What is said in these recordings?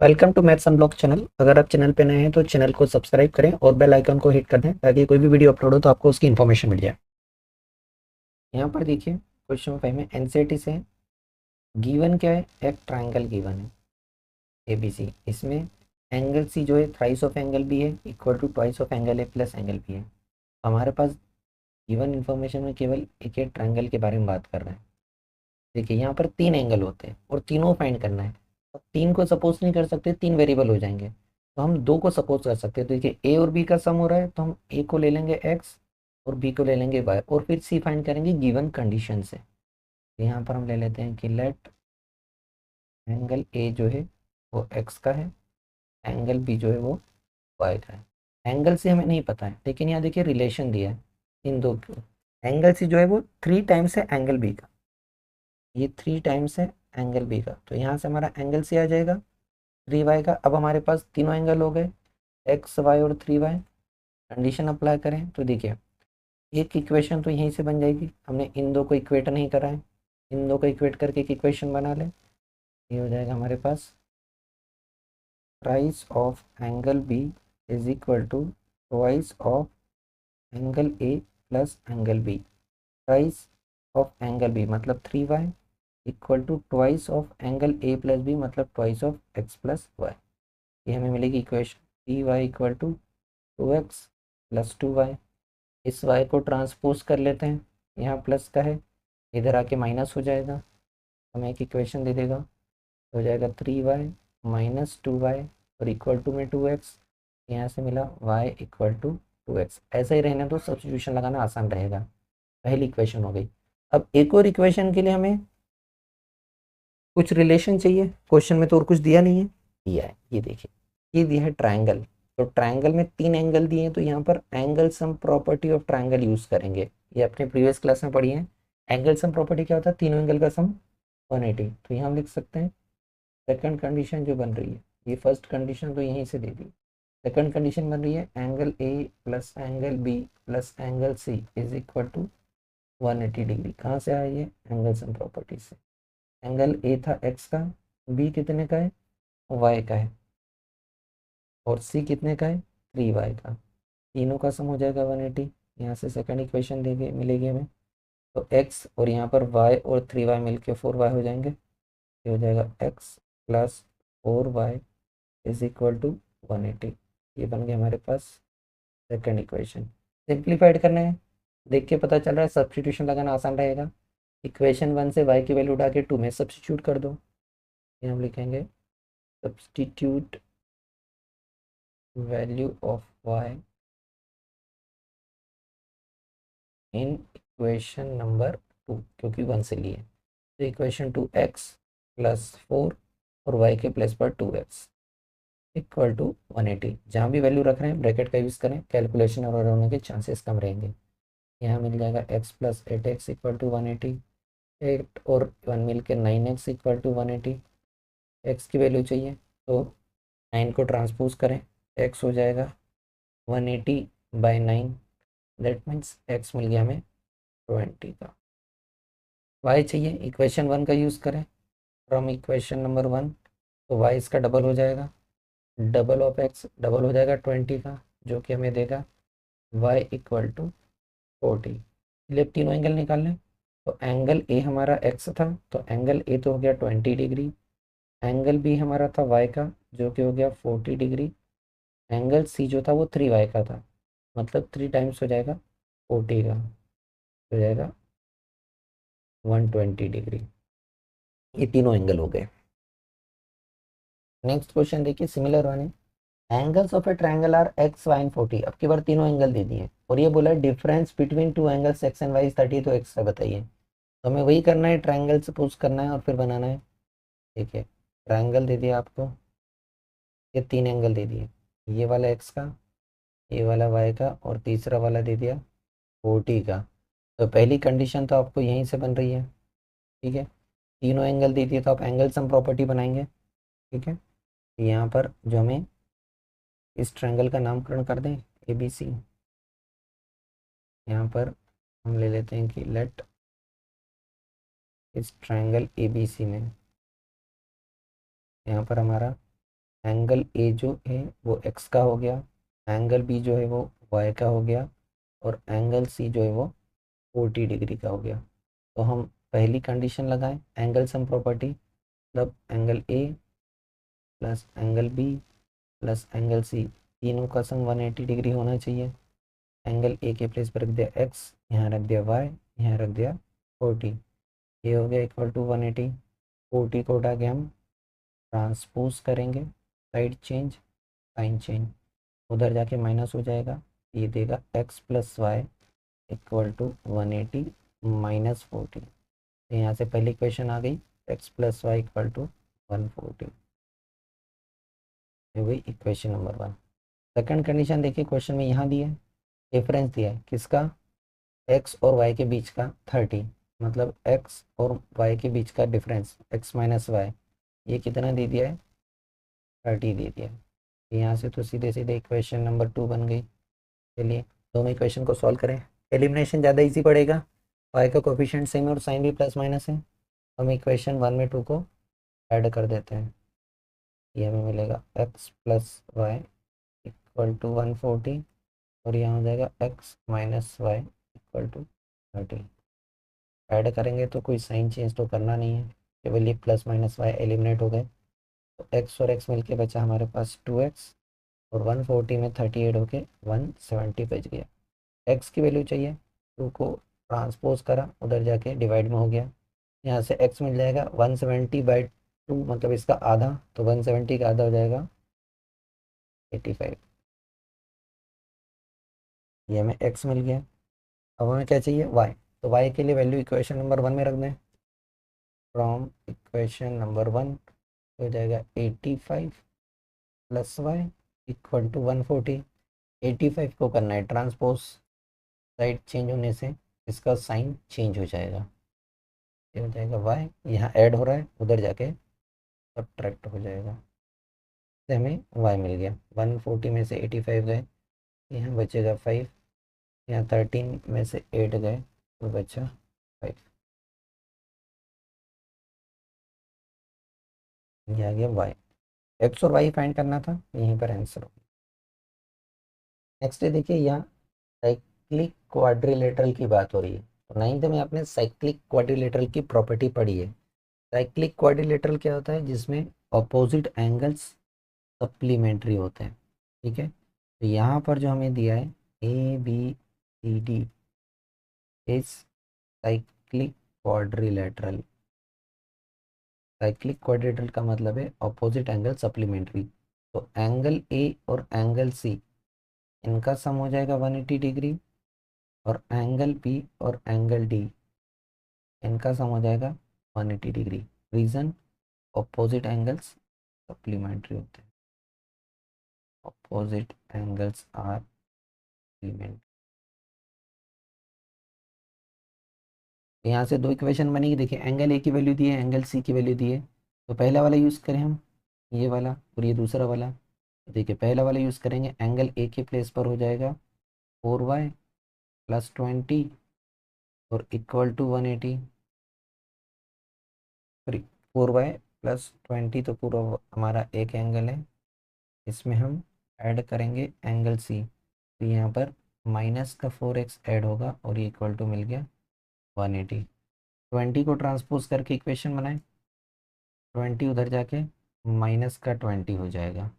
Welcome to maths unblock channel. अगर आप channel पे नए हैं तो चैनल को सब्सक्राइब करें और बेल आइकन को हिट कर दें ताकि कोई भी वीडियो अपलोड हो तो आपको उसकी इन्फॉर्मेशन मिल जाए। यहाँ पर देखिए क्वेश्चन 5 में एनसीईआरटी से गिवन क्या है, एक ट्राइंगल गिवन है एबीसी। इसमें एंगल सी जो है थ्राइस ऑफ एंगल बी है equal to twice of angle A plus angle B है। हमारे पास गिवन इन्फॉर्मेशन में केवल एक ट्राइंगल के बारे में बात कर रहे हैं। देखिए यहाँ पर 3 एंगल होते हैं और तीनों फाइंड करना है। अब 3 को सपोज नहीं कर सकते, 3 वेरिएबल हो जाएंगे, तो हम 2 को सपोज कर सकते हैं। तो देखिए ए और बी का सम हो रहा है तो हम ए को ले लेंगे एक्स और बी को ले लेंगे वाई और फिर सी फाइंड करेंगे गिवन कंडीशन से। तो यहाँ पर हम ले लेते हैं कि लेट एंगल ए जो है वो एक्स का है, एंगल बी जो है वो वाई का है। एंगल सी हमें नहीं पता है लेकिन यहाँ देखिए रिलेशन दिया है इन दो की। एंगल सी जो है वो 3 टाइम्स है एंगल बी का, ये 3 टाइम्स है एंगल बी का, तो यहाँ से हमारा एंगल सी आ जाएगा 3y का। अब हमारे पास तीनों एंगल हो गए, एक्स वाई और 3y। कंडीशन अप्लाई करें तो देखिए एक इक्वेशन तो यहीं से बन जाएगी। हमने इन दो को इक्वेट नहीं करा है, इन दो को इक्वेट करके एक इक्वेशन बना ले। ये हो जाएगा हमारे पास thrice of angle B is equal to twice of angle A plus angle B. Thrice of angle B मतलब 3y equal to twice of angle A plus B मतलब twice of x plus y. ये हमें मिलेगी equation 3y equal to 2x plus 2y। इस y को transpose कर लेते हैं, यहाँ प्लस का है इधर आके माइनस हो जाएगा, हमें एक इक्वेशन दे देगा। हो जाएगा 3y माइनस 2y और इक्वल टू में 2x। यहाँ से मिला y इक्वल टू 2x। ऐसा ही रहने तो सब्स्टिट्यूशन लगाना आसान रहेगा। पहली इक्वेशन हो गई। अब एक और इक्वेशन के लिए हमें कुछ रिलेशन चाहिए। क्वेश्चन में तो और कुछ दिया नहीं है, दिया है ये देखिए, ये दिया है ट्राइंगल। तो ट्राइंगल में 3 एंगल दिए हैं तो यहाँ पर angle sum property of triangle use करेंगे। ये अपने प्रीवियस क्लास में पढ़ी है। एंगल सम प्रॉपर्टी क्या होता है, तीनों एंगल का सम 180। तो यहाँ हम लिख सकते हैं सेकंड कंडीशन जो बन रही है, ये फर्स्ट कंडीशन तो यहीं से दे दी। सेकंड कंडीशन बन रही है angle A plus angle B plus angle C is equal to 180 degree. कहाँ से आया ये, एंगल सम प्रॉपर्टी से। एंगल ए था एक्स का, बी कितने का है, वाई का है, और सी कितने का है, 3y का। तीनों का सम हो जाएगा 180। यहाँ से सेकंड इक्वेशन देंगे मिलेगी हमें। तो x और यहाँ पर y और 3y मिलके 4y हो जाएंगे। ये हो जाएगा x plus 4y is equal to 180। ये बन गया हमारे पास सेकंड इक्वेशन। सिंप्लीफाइड करना है, देख के पता चल रहा है सब्स्टिट्यूशन लगाना आसान रहेगा। इक्वेशन 1 से y की वैल्यू उठा के 2 में सब्स्टिट्यूट कर दो। ये हम लिखेंगे substitute value of y in equation number 2, क्योंकि 1 से लिए। तो इक्वेशन 2x प्लस 4 और y के प्लेस पर 2x इक्वल टू 180। जहाँ भी वैल्यू रख रहे हैं ब्रैकेट का यूज़ करें, कैलकुलेशन और होने के चांसेस कम रहेंगे। यहाँ मिल जाएगा x plus 8x equal to 180। 8 और 1 मिल के 9x इक्वल टू 180। x की वैल्यू चाहिए तो 9 को ट्रांसपोज करें, x हो जाएगा 180/9। दैट मीन्स x मिल गया हमें 20 का। y चाहिए, इक्वेशन 1 का यूज़ करें फ्रॉम इक्वेशन नंबर 1। तो y इसका डबल हो जाएगा, डबल ऑफ x डबल हो जाएगा 20 का, जो कि हमें देगा y इक्वल टू 40। चलिए अब तीनों एंगल निकाल लें। तो एंगल ए हमारा x था तो एंगल ए तो हो गया 20 डिग्री। एंगल बी हमारा था y का जो कि हो गया 40 डिग्री। एंगल सी जो था वो 3y का था, मतलब 3 टाइम्स हो जाएगा 40 का, हो जाएगा 120 डिग्री। ये तीनों एंगल हो गए। नेक्स्ट क्वेश्चन देखिए, सिमिलर वन है। Angles of a triangle are x y and 40। अब की बार तीनों एंगल दे दिए और ये बोला difference between two angles x and y 30। तो एक्स का बताइए। तो हमें वही करना है, ट्रायंगल सपोज करना है और फिर बनाना है। ठीक है, ट्रायंगल दे दिया आपको, ये 3 एंगल दे दिए, ये वाला एक्स का, ये वाला वाई का और तीसरा वाला दे दिया 40 का। तो पहली कंडीशन तो आपको यहीं से बन रही है। ठीक है, तीनों एंगल दे दिए तो आप एंगल सम प्रॉपर्टी बनाएंगे। ठीक है, यहाँ पर जो हमें इस ट्रायंगल का नामकरण कर दें ए बी सी। यहाँ पर हम ले लेते हैं कि लेट इस ट्रायंगल ए बी सी में, यहाँ पर हमारा एंगल ए जो है वो एक्स का हो गया, एंगल बी जो है वो वाई का हो गया, और एंगल सी जो है वो 40 डिग्री का हो गया। तो हम पहली कंडीशन लगाएं, एंगल सम प्रॉपर्टी, मतलब angle A plus angle B plus angle C, तीनों का सम 180 डिग्री होना चाहिए। एंगल ए के प्लेस पर रख दिया एक्स, यहाँ रख दिया वाई, यहाँ रख दिया 40, ये हो गया इक्वल टू 180। 40 को उठा के हम ट्रांसपोज करेंगे, साइड चेंज, साइन चेंज, उधर जाके माइनस हो जाएगा, ये देगा x plus y equal to 180 minus 40। तो यहाँ से पहली इक्वेशन आ गई, x plus y equal to 140, ये हुई इक्वेशन नंबर 1। सेकंड कंडीशन देखिए, क्वेश्चन में यहाँ दिया है, डिफरेंस दिया है किसका, एक्स और वाई के बीच का 30, मतलब एक्स और वाई के बीच का डिफरेंस एक्स माइनस वाई, ये कितना दे दिया है, 30 दे दिया है। यहाँ से तो सीधे सीधे इक्वेशन नंबर 2 बन गई। चलिए दोनों इक्वेशन को सॉल्व करें, एलिमिनेशन ज़्यादा इजी पड़ेगा, वाई का कोफिशिएंट सेम है और साइन भी प्लस माइनस है। हम इक्वेशन 1 में 2 को ऐड कर देते हैं, ये हमें मिलेगा x plus y equal to 140, और यहाँ हो जाएगा x minus y equal to 30। Add करेंगे तो कोई साइन चेंज तो करना नहीं है, केवल ये प्लस माइनस वाई एलिमिनेट हो गए, तो एक्स और एक्स मिलके बचा हमारे पास 2x, और 140 में 30 ऐड होके 170 बच गया। एक्स की वैल्यू चाहिए, 2 को ट्रांसपोज करा, उधर जाके डिवाइड में हो गया, यहाँ से एक्स मिल जाएगा 170/2, मतलब इसका आधा, तो 170 का आधा हो जाएगा 85, ये हमें एक्स मिल गया। अब हमें क्या चाहिए, वाई, तो वाई के लिए वैल्यू इक्वेशन नंबर 1 में रख दें, फ्रॉम इक्वेशन नंबर 1 हो जाएगा 85 प्लस वाई इक्वल टू 140। 85 को करना है ट्रांसपोज, साइड चेंज होने से इसका साइन चेंज हो जाएगा, ये हो जाएगा वाई, यहाँ ऐड हो रहा है, उधर जाके सब्ट्रैक्ट हो जाएगा, से हमें वाई मिल गया। 140 में से 85 गए, यहाँ बचेगा 5, यहाँ 13 में से 8 गए तो बचा 5, ये आ गया वाई। एक्स और वाई फाइंड करना था, यहीं पर आंसर हो। नेक्स्ट देखिए, यहाँ साइक्लिक क्वाड्रिलेटरल की बात हो रही है, तो 9th में आपने साइक्लिक क्वाड्रिलेटरल की प्रॉपर्टी पढ़ी है। साइक्लिक क्वाड्रिलेटरल क्या होता है, जिसमें अपोजिट एंगल्स सप्लीमेंट्री होते हैं, ठीक है। तो यहाँ पर जो हमें दिया है A B C D is cyclic quadrilateral. Cyclic quadrilateral का मतलब है अपोजिट एंगल सप्लीमेंट्री, तो एंगल ए और एंगल सी, इनका सम हो जाएगा 180 डिग्री, और एंगल बी और एंगल डी, इनका सम हो जाएगा 180 degree. Reason, opposite angles supplementary होते हैं, अपोजिट एंगल्स आर सप्लीमेंट्री। यहाँ से दो इक्वेशन बनेगी, देखिए एंगल ए की वैल्यू दी है, एंगल सी की वैल्यू दी है, तो पहला वाला यूज़ करें हम, ये वाला, और ये दूसरा वाला। तो देखिए पहला वाला यूज़ करेंगे, एंगल ए के प्लेस पर हो जाएगा 4y प्लस 20 और equal to 180, sorry 4y plus 20, तो पूरा हमारा एक एंगल है, इसमें हम ऐड करेंगे एंगल सी, तो यहाँ पर माइनस का 4x ऐड होगा, और ये इक्वल टू मिल गया 180। 20 को ट्रांसपोज करके इक्वेशन बनाएं, 20 उधर जाके माइनस का 20 हो जाएगा,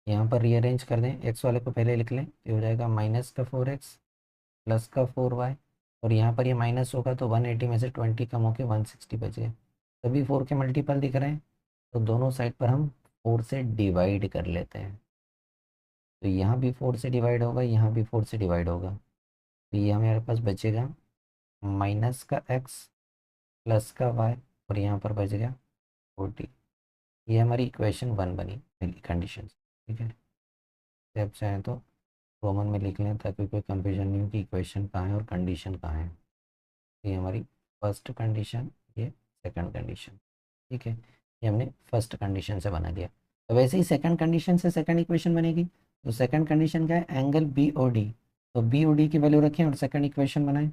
यहाँ पर रीअरेंज कर दें, एक्स वाले को पहले लिख लें, ये हो जाएगा माइनस का 4x प्लस का 4y, और यहाँ पर ये माइनस होगा तो 180 में से 20 कम होकर 160 बचे, सभी 4 के मल्टीपल दिख रहे हैं, तो दोनों साइड पर हम 4 से डिवाइड कर लेते हैं, तो यहाँ भी 4 से डिवाइड होगा, यहाँ भी 4 से डिवाइड होगा, तो ये हमारे पास बचेगा माइनस का x प्लस का y, और यहाँ पर बच गया 40। ये हमारी इक्वेशन 1 बनी, पहली कंडीशन, ठीक है। तो अब चाहें तो रोमन में लिख लें, ताकि कोई कंफ्यूजन नहीं हो कि इक्वेशन कहाँ है और कंडीशन कहाँ है। ये हमारी फर्स्ट कंडीशन, ये सेकंड कंडीशन, ठीक है, ये हमने फर्स्ट कंडीशन से बना दिया। तो वैसे ही सेकंड कंडीशन से सेकंड इक्वेशन बनेगी, तो सेकंड कंडीशन क्या है, एंगल बी ओ डी, तो बी ओ डी की वैल्यू रखें और सेकंड इक्वेशन बनाएं।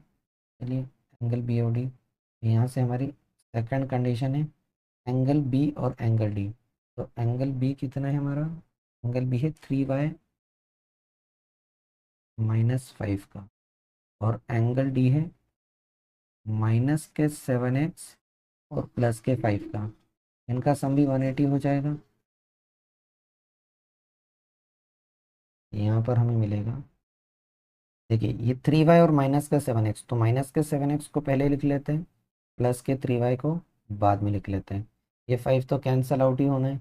चलिए एंगल बी ओ डी, यहाँ से हमारी सेकंड कंडीशन है एंगल बी और एंगल डी, तो एंगल बी कितना है हमारा, एंगल बी है 3y -5 का, और एंगल डी है -7x और +5 का। इनका सम भी 180 हो जाएगा। यहाँ पर हमें मिलेगा, देखिए ये 3y और -7x, तो -7x को पहले लिख लेते हैं, +3y को बाद में लिख लेते हैं। ये 5 तो कैंसल आउट ही होना है,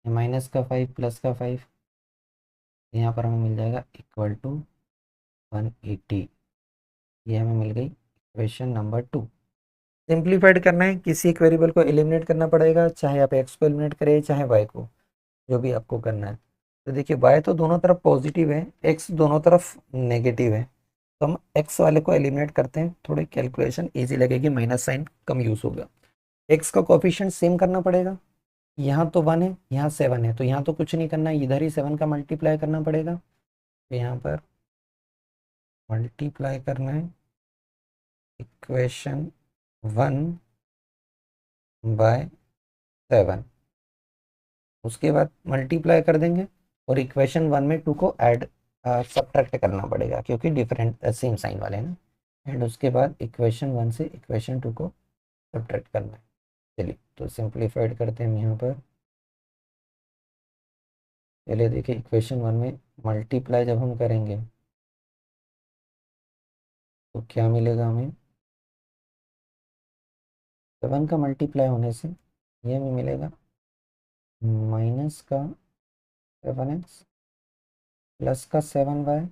ये -5 +5, यहाँ पर हमें मिल जाएगा = 180। ये हमें मिल गई क्वेश्चन नंबर 2। सिंप्लीफाइड करना है, किसी एक वेरिएबल को एलिमिनेट करना पड़ेगा, चाहे आप एक्स को एलिमिनेट करें चाहे वाई को, जो भी आपको करना है। तो देखिए वाई तो दोनों तरफ पॉजिटिव है, एक्स दोनों तरफ नेगेटिव है, तो हम एक्स वाले को एलिमिनेट करते हैं, थोड़ी कैलकुलेशन इजी लगेगी, माइनस साइन कम यूज होगा। एक्स का कोफिशिएंट सेम करना पड़ेगा, यहाँ तो 1 है यहाँ 7 है, तो यहाँ तो कुछ नहीं करना है, इधर ही 7 का मल्टीप्लाई करना पड़ेगा, तो यहाँ पर मल्टीप्लाई करना है इक्वेशन 1/7, उसके बाद मल्टीप्लाई कर देंगे, और इक्वेशन 1 में 2 को ऐड सब्ट्रैक्ट करना पड़ेगा, क्योंकि डिफरेंट सेम साइन वाले हैं ना, एंड उसके बाद इक्वेशन 1 से इक्वेशन 2 को सब्ट्रैक्ट करना है। चलिए तो सिंप्लीफाइड करते हैं हम यहाँ पर। चलिए देखिए इक्वेशन 1 में मल्टीप्लाई जब हम करेंगे तो क्या मिलेगा हमें, 7 का मल्टीप्लाई होने से ये हमें मिलेगा -7x +7y,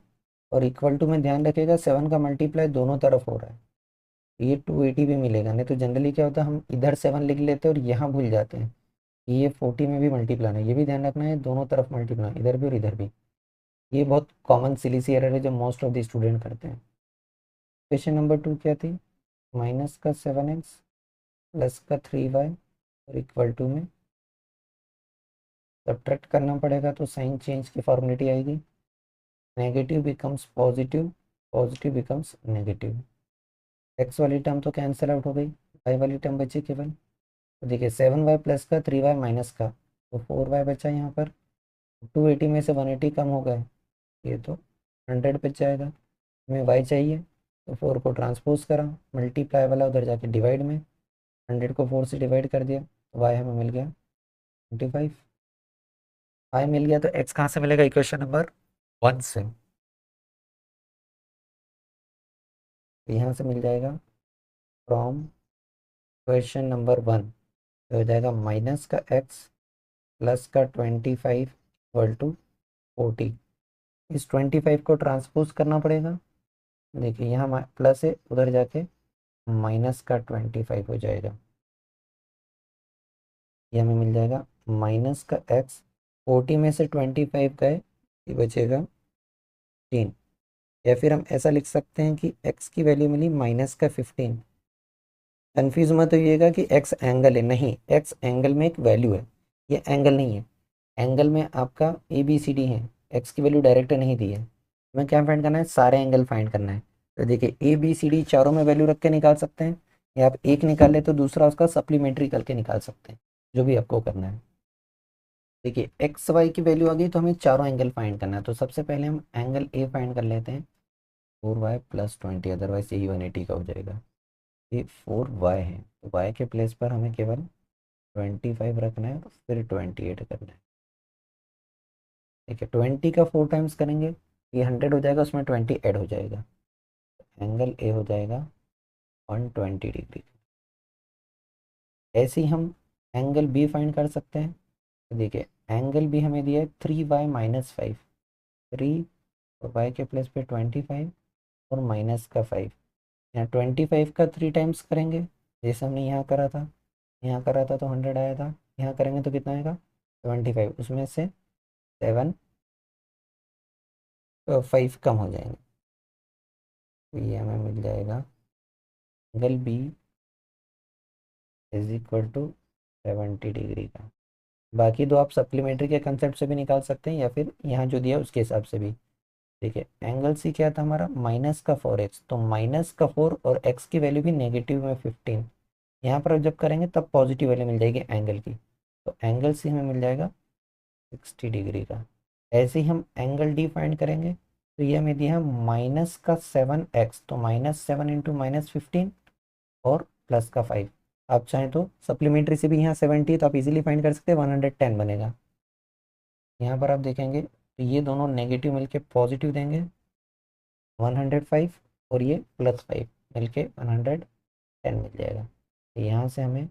और इक्वल टू में ध्यान रखिएगा 7 का मल्टीप्लाई दोनों तरफ हो रहा है, ये 280 भी मिलेगा, नहीं तो जनरली क्या होता है हम इधर 7 लिख लेते हैं और यहाँ भूल जाते हैं कि ये 40 में भी मल्टीप्लाई है, ये भी ध्यान रखना है दोनों तरफ मल्टीप्लाई, इधर भी और इधर भी। ये बहुत कॉमन सिली सी एरर है जो मोस्ट ऑफ द स्टूडेंट करते हैं। क्वेश्चन नंबर 2 क्या थी, -7x +3y और इक्वल टू में सब्ट्रैक्ट करना पड़ेगा, तो साइन चेंज की फॉर्मेलिटी आएगी, negative becomes positive, positive becomes negative, x वाली टर्म तो कैंसिल आउट हो गई, वाई वाली टर्म बची केवल। तो देखिए 7y प्लस का 3y माइनस का, तो 4y बचा यहाँ पर, 280 में से 180 कम हो गए, ये तो 100 बच जाएगा। हमें y चाहिए, तो 4 को ट्रांसपोज करा, मल्टीप्लाई वाला उधर जाके डिवाइड में, 100 को 4 से डिवाइड कर दिया, तो y हमें मिल गया 25। y मिल गया, तो x कहाँ से मिलेगा, इक्वेशन नंबर 1 से, तो यहाँ से मिल जाएगा फ्रॉम क्वेश्चन नंबर 1, तो हो जाएगा माइनस का x प्लस का 25 इक्वल टू 40। इस 25 को ट्रांसपोज करना पड़ेगा, देखिए यहाँ प्लस है, उधर जाके माइनस का 25 हो जाएगा, ये हमें मिल जाएगा माइनस का x, 40 में से 25 गए, ये बचेगा 3, या फिर हम ऐसा लिख सकते हैं कि x की वैल्यू मिली -15। कन्फ्यूज मत होइएगा कि x एंगल है, नहीं, x एंगल में एक वैल्यू है, ये एंगल नहीं है। एंगल में आपका ABCD है, x की वैल्यू डायरेक्ट नहीं दी है, हमें क्या फाइंड करना है, सारे एंगल फाइंड करना है। तो देखिए ABCD चारों में वैल्यू रख के निकाल सकते हैं, या आप एक निकाल ले तो दूसरा उसका सप्लीमेंट्री करके निकाल सकते हैं, जो भी आपको करना है। देखिए एक्स वाई की वैल्यू आ गई, तो हमें चारों एंगल फाइंड करना है, तो सबसे पहले हम एंगल ए फाइंड कर लेते हैं, 4y + 20, अदरवाइज यही 180 का हो जाएगा। ये 4y है, तो y के प्लेस पर हमें केवल 25 रखना है, तो फिर 28 करना है। ठीक है, 20 का 4 टाइम्स करेंगे, ये 100 हो जाएगा, उसमें 20 ऐड हो जाएगा, एंगल ए हो जाएगा 120 डिग्री। ऐसे ही हम एंगल बी फाइंड कर सकते हैं, तो देखिए एंगल बी हमें दिया है 3y - 5, 3 और y के प्लेस पे 25 और -5, यहाँ 25 का 3 टाइम्स करेंगे, जैसे हमने यहाँ करा था, यहाँ करा था तो 100 आया था, यहाँ करेंगे तो कितना आएगा 25, उसमें से 7 5 कम हो जाएंगे, तो ये हमें मिल जाएगा एंगल बी = 70 डिग्री का। बाकी दो आप सप्लीमेंट्री के कंसेप्ट से भी निकाल सकते हैं, या फिर यहाँ जो दिया उसके हिसाब से भी। देखिए एंगल सी क्या था हमारा, -4x, तो -4 और x की वैल्यू भी नेगेटिव में 15, यहाँ पर जब करेंगे तब पॉजिटिव वैल्यू मिल जाएगी एंगल की, तो एंगल सी हमें मिल जाएगा 60 डिग्री का। ऐसे ही हम एंगल डी फाइंड करेंगे, तो ये हमें दिया है माइनस का 7x, तो -7 इंटू -15 और प्लस का 5। आप चाहें तो सप्लीमेंट्री से भी यहाँ 70 तो आप इजीली फाइंड कर सकते हैं, 110 बनेगा। यहाँ पर आप देखेंगे तो ये दोनों नेगेटिव मिलके पॉजिटिव देंगे 105, और ये +5 मिलके 110 मिल जाएगा। तो यहाँ से हमें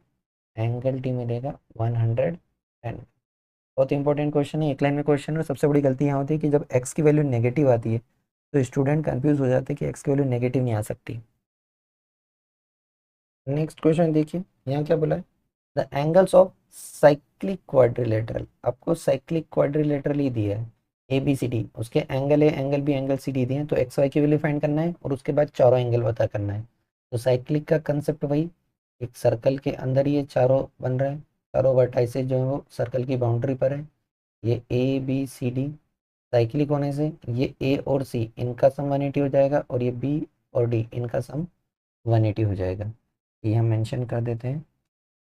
एंगल डी मिलेगा 110। बहुत इंपॉर्टेंट क्वेश्चन है, एक लाइन में क्वेश्चन है। सबसे बड़ी गलती यहाँ होती है कि जब एक्स की वैल्यू नेगेटिव आती है तो स्टूडेंट कंफ्यूज हो जाते हैं कि एक्स की वैल्यू नेगेटिव नहीं आ सकती। नेक्स्ट क्वेश्चन देखिए, यहाँ क्या बोला है, the angles of cyclic quadrilateral. आपको साइक्लिक क्वाड्रिलेटरल ही दिया है ए बी सी डी, उसके angle A angle B angle C D दिए हैं, तो एक्स वाई की वैल्यू फाइंड करना है और उसके बाद चारों एंगल पता करना है। तो साइक्लिक का कंसेप्ट वही, एक सर्कल के अंदर ये चारों बन रहे हैं, चारों वर्टाइसेस जो है वो सर्कल की बाउंड्री पर है। ये A B C D cyclic होने से ये ए और सी इनका सम 180 हो जाएगा, और ये बी और डी इनका सम 180 हो जाएगा। ये हम मेंशन कर देते हैं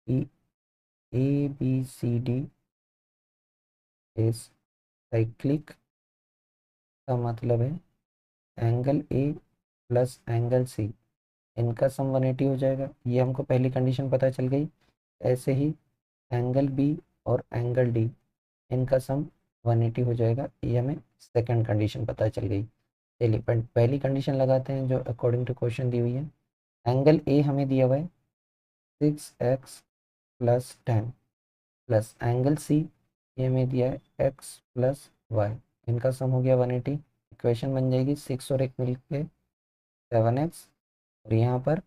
कि A B C D is cyclic, का मतलब है angle A plus angle C इनका सम 180 हो जाएगा। ये हमको पहली कंडीशन पता चल गई। ऐसे ही एंगल बी और एंगल डी इनका सम 180 हो जाएगा, ये हमें सेकंड कंडीशन पता चल गई। चलिए पहली कंडीशन लगाते हैं जो अकॉर्डिंग टू क्वेश्चन दी हुई है। एंगल ए हमें दिया हुआ है 6x + 10 प्लस एंगल सी ये हमें दिया है x + y, इनका सम हो गया 180। इक्वेशन बन जाएगी 6 और 1 मिल के 7x, और यहाँ पर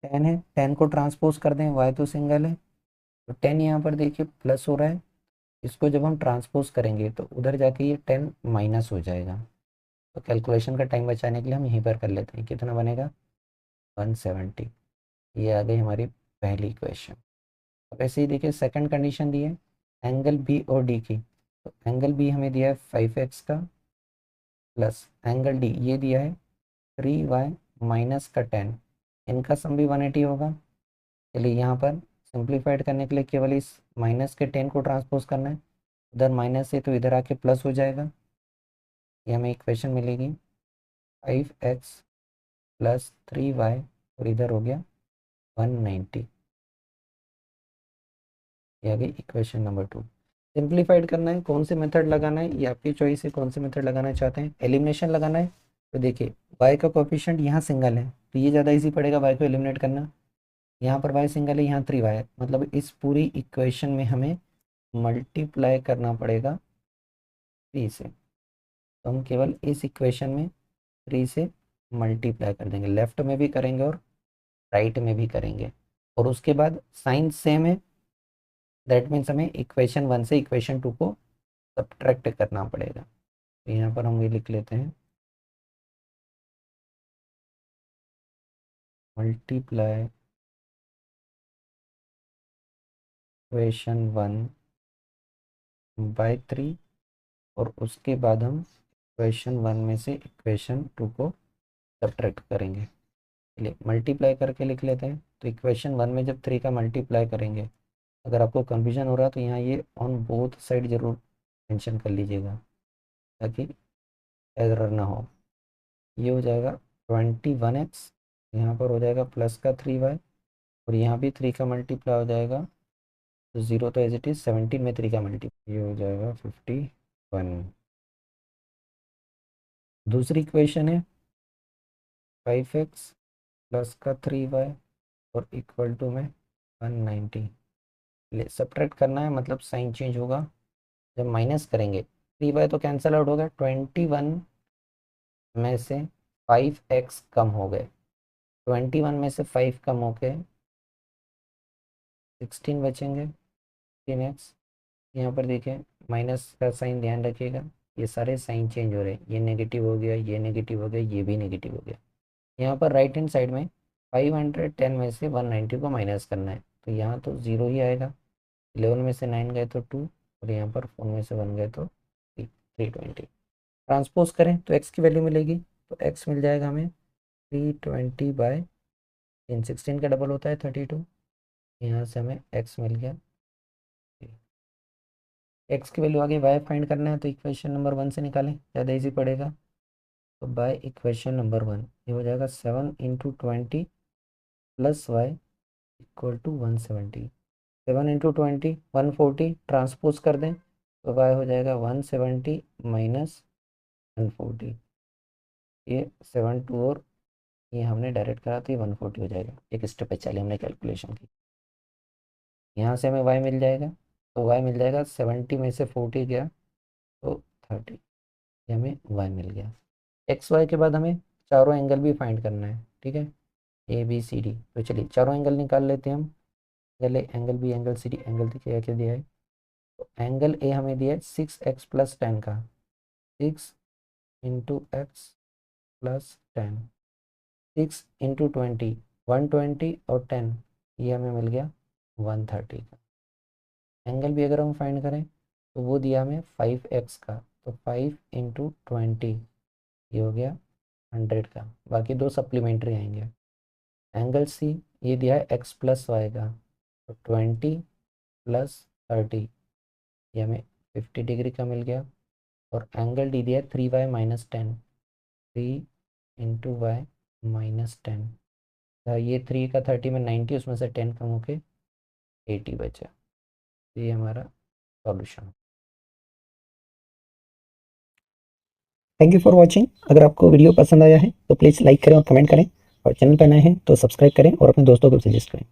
10 है, 10 को ट्रांसपोज कर दें, y तो सिंगल है, तो 10 यहाँ पर देखिए प्लस हो रहा है, इसको जब हम ट्रांसपोज करेंगे तो उधर जाके ये 10 माइनस हो जाएगा। तो कैलकुलेशन का टाइम बचाने के लिए हम यहीं पर कर लेते हैं, कितना बनेगा 170। ये आ गई हमारी पहली इक्वेशन। अब ऐसे ही देखिए सेकंड कंडीशन दी है एंगल बी और डी की। तो एंगल बी हमें दिया है 5x का, प्लस एंगल डी ये दिया है 3y - का 10, इनका सम भी 180 होगा। चलिए यहाँ पर सिंप्लीफाइड करने के लिए केवल इस माइनस के 10 को ट्रांसपोज करना है, उधर माइनस है तो इधर आके प्लस हो जाएगा। ये हमें इक्वेशन मिलेगी 5x + 3y, और इधर हो गया 190। ये आ गई इक्वेशन नंबर 2। सिंप्लीफाइड करना है, कौन से मेथड लगाना है ये आपकी चॉइस है, कौन से मेथड लगाना चाहते हैं। एलिमिनेशन लगाना है तो देखिए y का कोफिशिएंट यहाँ सिंगल है तो ये ज़्यादा इजी पड़ेगा y को एलिमिनेट करना। यहाँ पर y सिंगल है, यहाँ 3y है, मतलब इस पूरी इक्वेशन में हमें मल्टीप्लाई करना पड़ेगा 3 से। तो हम केवल इस इक्वेशन में 3 से मल्टीप्लाई कर देंगे, लेफ्ट में भी करेंगे और राइट में भी करेंगे, और उसके बाद साइन सेम है, दैट मीन्स हमें इक्वेशन 1 से इक्वेशन 2 को सब्ट्रैक्ट करना पड़ेगा। तो यहाँ पर हम ये लिख लेते हैं मल्टीप्लाई इक्वेशन 1 बाय 3, और उसके बाद हम इक्वेशन 1 में से इक्वेशन 2 को सब्ट्रैक्ट करेंगे। चलिए मल्टीप्लाई करके लिख लेते हैं। तो इक्वेशन 1 में जब 3 का मल्टीप्लाई करेंगे, अगर आपको कन्फ्यूजन हो रहा है तो यहाँ ये ऑन बोथ साइड जरूर मेंशन कर लीजिएगा ताकि एरर ना हो। ये हो जाएगा 21x, यहाँ पर हो जाएगा प्लस का 3y, और यहाँ भी 3 का मल्टीप्लाई हो जाएगा, तो 0 तो एज इट इज़, 17 में 3 का मल्टीप्लाई, ये हो जाएगा 51। दूसरी इक्वेशन है 5x प्लस का 3y और इक्वल टू में 190। ले सब्ट्रैक्ट करना है, मतलब साइन चेंज होगा। जब माइनस करेंगे 3y तो कैंसिल आउट होगा, 21 में से 5x कम हो गए, 21 में से 5 कम हो गए 16 बचेंगे, 16x। यहाँ पर देखिए माइनस का साइन ध्यान रखिएगा, ये सारे साइन चेंज हो रहे हैं, ये नेगेटिव हो गया, ये नेगेटिव हो गया, ये भी नेगेटिव हो गया। यहाँ पर राइट हैंड साइड में 510 में से 190 को माइनस करना है, तो यहाँ तो ज़ीरो ही आएगा। 11 में से 9 गए तो 2, और यहाँ पर 4 में से 1 गए तो 320। ट्रांसपोज करें तो x की वैल्यू मिलेगी, तो x मिल जाएगा हमें 320/16, का डबल होता है 32, यहाँ से हमें x मिल गया एक्स की वैल्यू आगे वाई फाइंड करना है, तो इक्वेशन नंबर 1 से निकालें, ज़्यादा इजी पड़ेगा। तो बाय इक्वेशन नंबर 1 ये हो जाएगा 7 × 20 plus y equal to 170। 7 × 20 140, transpose कर दें तो वाई हो जाएगा 170 माइनस 140। ये 7 2 और ये हमने डायरेक्ट करा तो ये 140 हो जाएगा। एक स्टेप पे चले हमने कैलकुलेशन की, यहाँ से हमें वाई मिल जाएगा। तो वाई मिल जाएगा 70 में से 40 गया तो 30, ये हमें वाई मिल गया। एक्स वाई के बाद हमें चारों एंगल भी फाइंड करना है, ठीक है, ए बी सी डी। तो चलिए चारों एंगल निकाल लेते हैं हम। Angle A, angle B, angle C D. Angle क्या क्या दिया है, तो एंगल ए हमें दिया है 6x + 10 का, 6 × x + 10, 6 × 20 120 और 10, ये हमें मिल गया 130 का। एंगल भी अगर हम फाइंड करें तो वो दिया हमें 5x का, तो 5 × 20 ये हो गया 100 का। बाकी दो सप्लीमेंट्री आएंगे। एंगल सी ये दिया है x + y का, तो 20 + 30 ये हमें 50 डिग्री का मिल गया। और एंगल डी दिया है 3y - 10, 3 × y - 10। ये 3 का 30 में 90, उसमें से 10 कम होके 80 बचा। ये हमारा solution. Thank you for watching. अगर आपको वीडियो पसंद आया है तो प्लीज़ लाइक करें और कमेंट करें, और चैनल पर नए हैं तो सब्सक्राइब करें और अपने दोस्तों को सजेस्ट करें।